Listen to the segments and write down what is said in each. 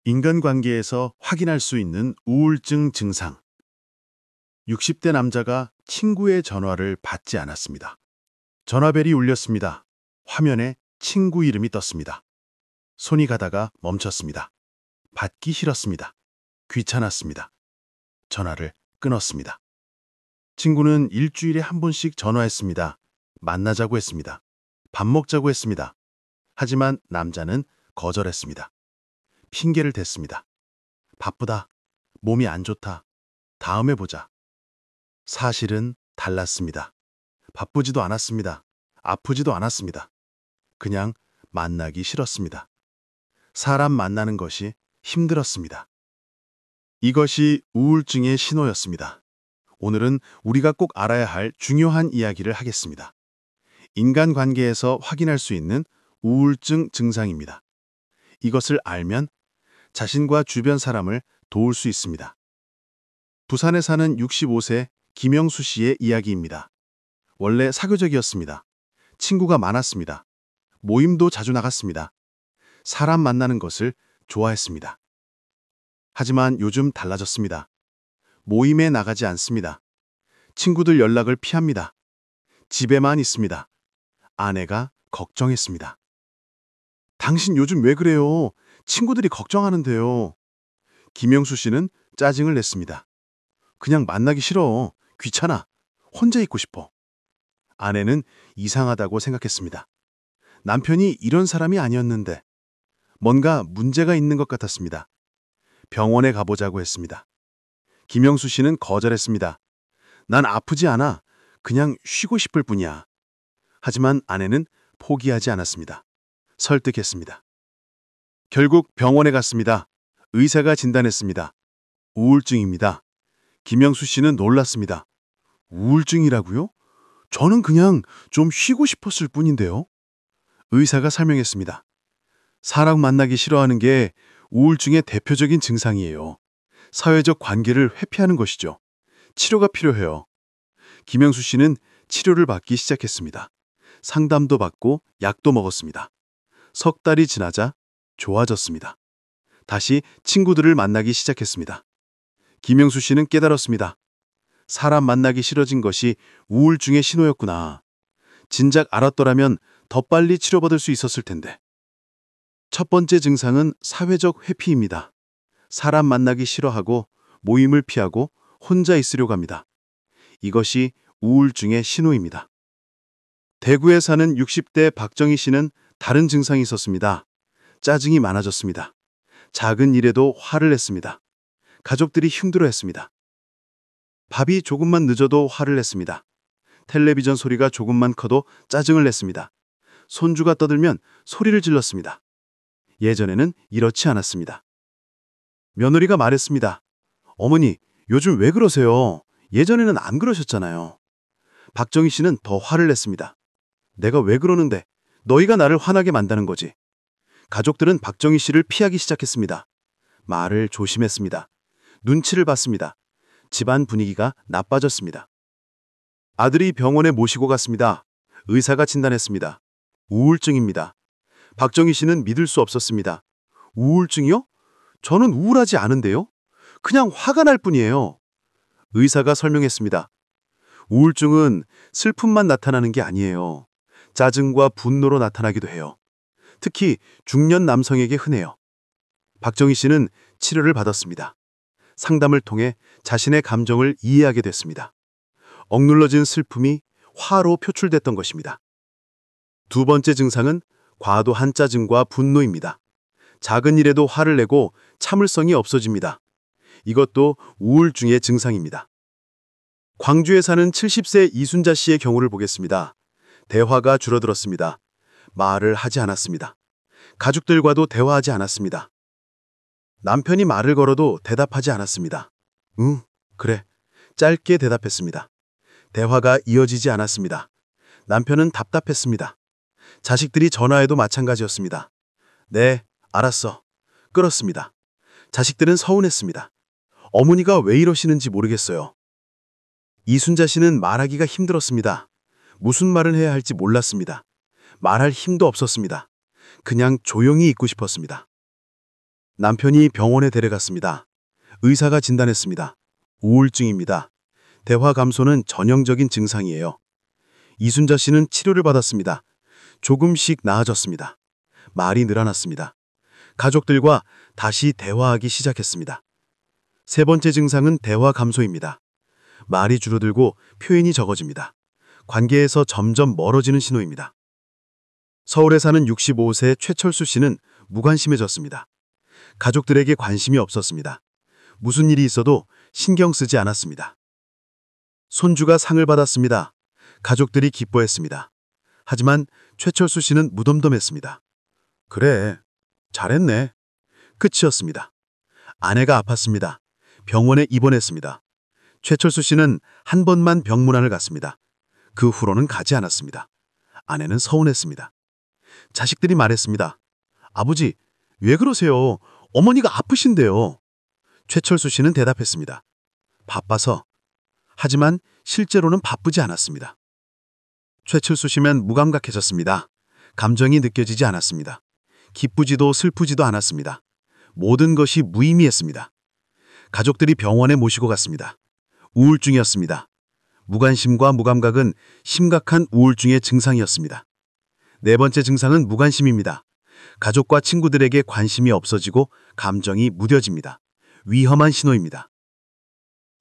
인간관계에서 확인할 수 있는 우울증 증상. 60대 남자가 친구의 전화를 받지 않았습니다. 전화벨이 울렸습니다. 화면에 친구 이름이 떴습니다. 손이 가다가 멈췄습니다. 받기 싫었습니다. 귀찮았습니다. 전화를 끊었습니다. 친구는 일주일에 한 번씩 전화했습니다. 만나자고 했습니다. 밥 먹자고 했습니다. 하지만 남자는 거절했습니다. 핑계를 댔습니다. 바쁘다. 몸이 안 좋다. 다음에 보자. 사실은 달랐습니다. 바쁘지도 않았습니다. 아프지도 않았습니다. 그냥 만나기 싫었습니다. 사람 만나는 것이 힘들었습니다. 이것이 우울증의 신호였습니다. 오늘은 우리가 꼭 알아야 할 중요한 이야기를 하겠습니다. 인간관계에서 확인할 수 있는 우울증 증상입니다. 이것을 알면 자신과 주변 사람을 도울 수 있습니다. 부산에 사는 65세 김영수 씨의 이야기입니다. 원래 사교적이었습니다. 친구가 많았습니다. 모임도 자주 나갔습니다. 사람 만나는 것을 좋아했습니다. 하지만 요즘 달라졌습니다. 모임에 나가지 않습니다. 친구들 연락을 피합니다. 집에만 있습니다. 아내가 걱정했습니다. 당신 요즘 왜 그래요? 친구들이 걱정하는데요. 김영수 씨는 짜증을 냈습니다. 그냥 만나기 싫어. 귀찮아. 혼자 있고 싶어. 아내는 이상하다고 생각했습니다. 남편이 이런 사람이 아니었는데 뭔가 문제가 있는 것 같았습니다. 병원에 가보자고 했습니다. 김영수 씨는 거절했습니다. 난 아프지 않아. 그냥 쉬고 싶을 뿐이야. 하지만 아내는 포기하지 않았습니다. 설득했습니다. 결국 병원에 갔습니다. 의사가 진단했습니다. 우울증입니다. 김영수 씨는 놀랐습니다. 우울증이라고요? 저는 그냥 좀 쉬고 싶었을 뿐인데요. 의사가 설명했습니다. 사람 만나기 싫어하는 게 우울증의 대표적인 증상이에요. 사회적 관계를 회피하는 것이죠. 치료가 필요해요. 김영수 씨는 치료를 받기 시작했습니다. 상담도 받고 약도 먹었습니다. 석 달이 지나자 좋아졌습니다. 다시 친구들을 만나기 시작했습니다. 김영수 씨는 깨달았습니다. 사람 만나기 싫어진 것이 우울증의 신호였구나. 진작 알았더라면 더 빨리 치료받을 수 있었을 텐데. 첫 번째 증상은 사회적 회피입니다. 사람 만나기 싫어하고 모임을 피하고 혼자 있으려고 합니다. 이것이 우울증의 신호입니다. 대구에 사는 60대 박정희 씨는 다른 증상이 있었습니다. 짜증이 많아졌습니다. 작은 일에도 화를 냈습니다. 가족들이 힘들어했습니다. 밥이 조금만 늦어도 화를 냈습니다. 텔레비전 소리가 조금만 커도 짜증을 냈습니다. 손주가 떠들면 소리를 질렀습니다. 예전에는 이렇지 않았습니다. 며느리가 말했습니다. 어머니, 요즘 왜 그러세요? 예전에는 안 그러셨잖아요. 박정희 씨는 더 화를 냈습니다. 내가 왜 그러는데 너희가 나를 화나게 만드는 거지. 가족들은 박정희 씨를 피하기 시작했습니다. 말을 조심했습니다. 눈치를 봤습니다. 집안 분위기가 나빠졌습니다. 아들이 병원에 모시고 갔습니다. 의사가 진단했습니다. 우울증입니다. 박정희 씨는 믿을 수 없었습니다. 우울증이요? 저는 우울하지 않은데요? 그냥 화가 날 뿐이에요. 의사가 설명했습니다. 우울증은 슬픔만 나타나는 게 아니에요. 짜증과 분노로 나타나기도 해요. 특히 중년 남성에게 흔해요. 박정희 씨는 치료를 받았습니다. 상담을 통해 자신의 감정을 이해하게 됐습니다. 억눌러진 슬픔이 화로 표출됐던 것입니다. 두 번째 증상은 과도한 짜증과 분노입니다. 작은 일에도 화를 내고 참을성이 없어집니다. 이것도 우울증의 증상입니다. 광주에 사는 70세 이순자 씨의 경우를 보겠습니다. 대화가 줄어들었습니다. 말을 하지 않았습니다. 가족들과도 대화하지 않았습니다. 남편이 말을 걸어도 대답하지 않았습니다. 응, 그래. 짧게 대답했습니다. 대화가 이어지지 않았습니다. 남편은 답답했습니다. 자식들이 전화해도 마찬가지였습니다. 네, 알았어. 끌었습니다. 자식들은 서운했습니다. 어머니가 왜 이러시는지 모르겠어요. 이순자 씨는 말하기가 힘들었습니다. 무슨 말을 해야 할지 몰랐습니다. 말할 힘도 없었습니다. 그냥 조용히 있고 싶었습니다. 남편이 병원에 데려갔습니다. 의사가 진단했습니다. 우울증입니다. 대화 감소는 전형적인 증상이에요. 이순자 씨는 치료를 받았습니다. 조금씩 나아졌습니다. 말이 늘어났습니다. 가족들과 다시 대화하기 시작했습니다. 세 번째 증상은 대화 감소입니다. 말이 줄어들고 표현이 적어집니다. 관계에서 점점 멀어지는 신호입니다. 서울에 사는 65세 최철수 씨는 무관심해졌습니다. 가족들에게 관심이 없었습니다. 무슨 일이 있어도 신경 쓰지 않았습니다. 손주가 상을 받았습니다. 가족들이 기뻐했습니다. 하지만 최철수 씨는 무덤덤했습니다. 그래, 잘했네. 끝이었습니다. 아내가 아팠습니다. 병원에 입원했습니다. 최철수 씨는 한 번만 병문안을 갔습니다. 그 후로는 가지 않았습니다. 아내는 서운했습니다. 자식들이 말했습니다. 아버지, 왜 그러세요? 어머니가 아프신데요. 최철수 씨는 대답했습니다. 바빠서. 하지만 실제로는 바쁘지 않았습니다. 최철수 씨는 무감각해졌습니다. 감정이 느껴지지 않았습니다. 기쁘지도 슬프지도 않았습니다. 모든 것이 무의미했습니다. 가족들이 병원에 모시고 갔습니다. 우울증이었습니다. 무관심과 무감각은 심각한 우울증의 증상이었습니다. 네 번째 증상은 무관심입니다. 가족과 친구들에게 관심이 없어지고 감정이 무뎌집니다. 위험한 신호입니다.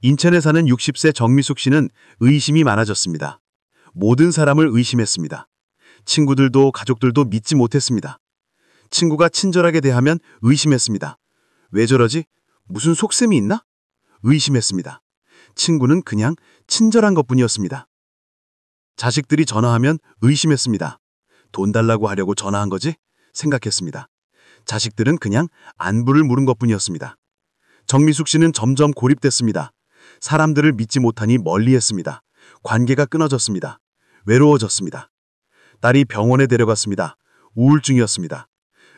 인천에 사는 60세 정미숙 씨는 의심이 많아졌습니다. 모든 사람을 의심했습니다. 친구들도 가족들도 믿지 못했습니다. 친구가 친절하게 대하면 의심했습니다. 왜 저러지? 무슨 속셈이 있나? 의심했습니다. 친구는 그냥 친절한 것뿐이었습니다. 자식들이 전화하면 의심했습니다. 돈 달라고 하려고 전화한 거지? 생각했습니다. 자식들은 그냥 안부를 물은 것뿐이었습니다. 정미숙 씨는 점점 고립됐습니다. 사람들을 믿지 못하니 멀리했습니다. 관계가 끊어졌습니다. 외로워졌습니다. 딸이 병원에 데려갔습니다. 우울증이었습니다.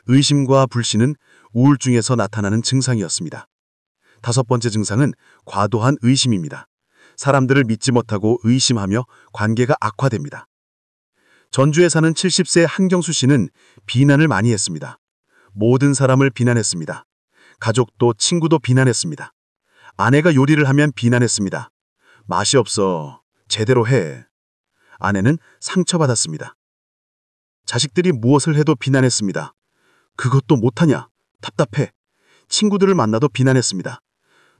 의심과 불신은 우울증에서 나타나는 증상이었습니다. 다섯 번째 증상은 과도한 의심입니다. 사람들을 믿지 못하고 의심하며 관계가 악화됩니다. 전주에 사는 70세 한경수 씨는 비난을 많이 했습니다. 모든 사람을 비난했습니다. 가족도 친구도 비난했습니다. 아내가 요리를 하면 비난했습니다. 맛이 없어. 제대로 해. 아내는 상처받았습니다. 자식들이 무엇을 해도 비난했습니다. 그것도 못하냐? 답답해. 친구들을 만나도 비난했습니다.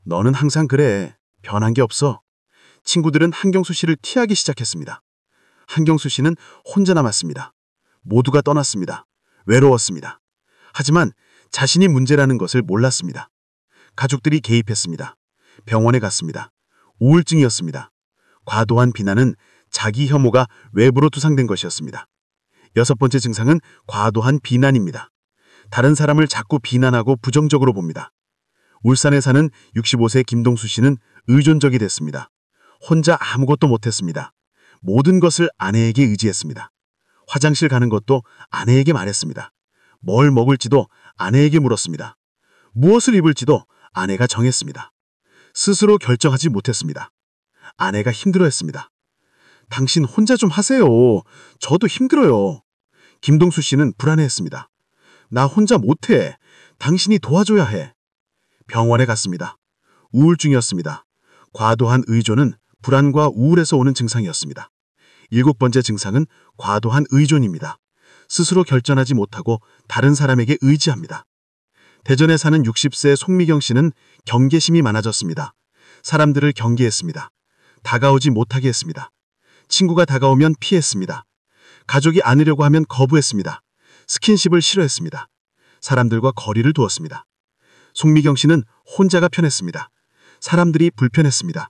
너는 항상 그래. 변한 게 없어. 친구들은 한경수 씨를 티하기 시작했습니다. 한경수 씨는 혼자 남았습니다. 모두가 떠났습니다. 외로웠습니다. 하지만 자신이 문제라는 것을 몰랐습니다. 가족들이 개입했습니다. 병원에 갔습니다. 우울증이었습니다. 과도한 비난은 자기 혐오가 외부로 투상된 것이었습니다. 여섯 번째 증상은 과도한 비난입니다. 다른 사람을 자꾸 비난하고 부정적으로 봅니다. 울산에 사는 65세 김동수 씨는 의존적이 됐습니다. 혼자 아무것도 못했습니다. 모든 것을 아내에게 의지했습니다. 화장실 가는 것도 아내에게 말했습니다. 뭘 먹을지도 아내에게 물었습니다. 무엇을 입을지도 아내가 정했습니다. 스스로 결정하지 못했습니다. 아내가 힘들어했습니다. 당신 혼자 좀 하세요. 저도 힘들어요. 김동수 씨는 불안해했습니다. 나 혼자 못해. 당신이 도와줘야 해. 병원에 갔습니다. 우울증이었습니다. 과도한 의존은 불안과 우울에서 오는 증상이었습니다. 일곱 번째 증상은 과도한 의존입니다. 스스로 결정하지 못하고 다른 사람에게 의지합니다. 대전에 사는 60세 송미경 씨는 경계심이 많아졌습니다. 사람들을 경계했습니다. 다가오지 못하게 했습니다. 친구가 다가오면 피했습니다. 가족이 안으려고 하면 거부했습니다. 스킨십을 싫어했습니다. 사람들과 거리를 두었습니다. 송미경 씨는 혼자가 편했습니다. 사람들이 불편했습니다.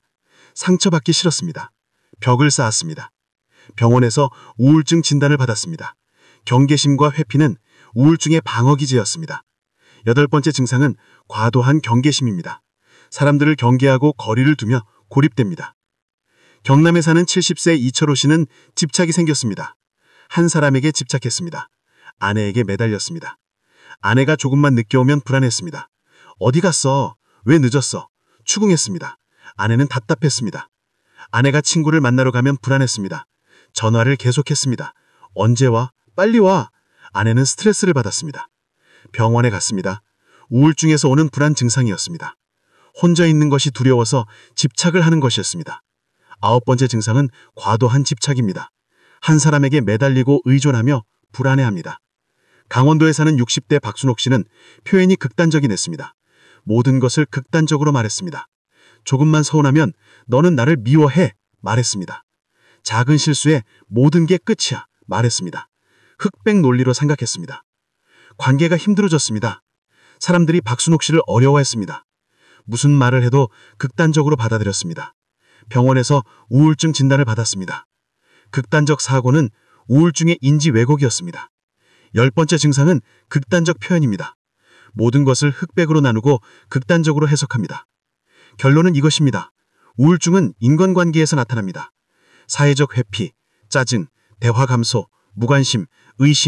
상처받기 싫었습니다. 벽을 쌓았습니다. 병원에서 우울증 진단을 받았습니다. 경계심과 회피는 우울증의 방어기제였습니다. 여덟 번째 증상은 과도한 경계심입니다. 사람들을 경계하고 거리를 두며 고립됩니다. 경남에 사는 70세 이철호 씨는 집착이 생겼습니다. 한 사람에게 집착했습니다. 아내에게 매달렸습니다. 아내가 조금만 늦게 오면 불안했습니다. 어디 갔어? 왜 늦었어? 추궁했습니다. 아내는 답답했습니다. 아내가 친구를 만나러 가면 불안했습니다. 전화를 계속했습니다. 언제 와? 빨리 와. 아내는 스트레스를 받았습니다. 병원에 갔습니다. 우울증에서 오는 불안 증상이었습니다. 혼자 있는 것이 두려워서 집착을 하는 것이었습니다. 9번째 증상은 과도한 집착입니다. 한 사람에게 매달리고 의존하며 불안해합니다. 강원도에 사는 60대 박순옥 씨는 표현이 극단적인 했습니다. 모든 것을 극단적으로 말했습니다. 조금만 서운하면 너는 나를 미워해 말했습니다. 작은 실수에 모든 게 끝이야 말했습니다. 흑백 논리로 생각했습니다. 관계가 힘들어졌습니다. 사람들이 박순옥 씨를 어려워했습니다. 무슨 말을 해도 극단적으로 받아들였습니다. 병원에서 우울증 진단을 받았습니다. 극단적 사고는 우울증의 인지 왜곡이었습니다. 10번째 증상은 극단적 표현입니다. 모든 것을 흑백으로 나누고 극단적으로 해석합니다. 결론은 이것입니다. 우울증은 인간관계에서 나타납니다. 사회적 회피, 짜증, 대화 감소, 무관심, 의심,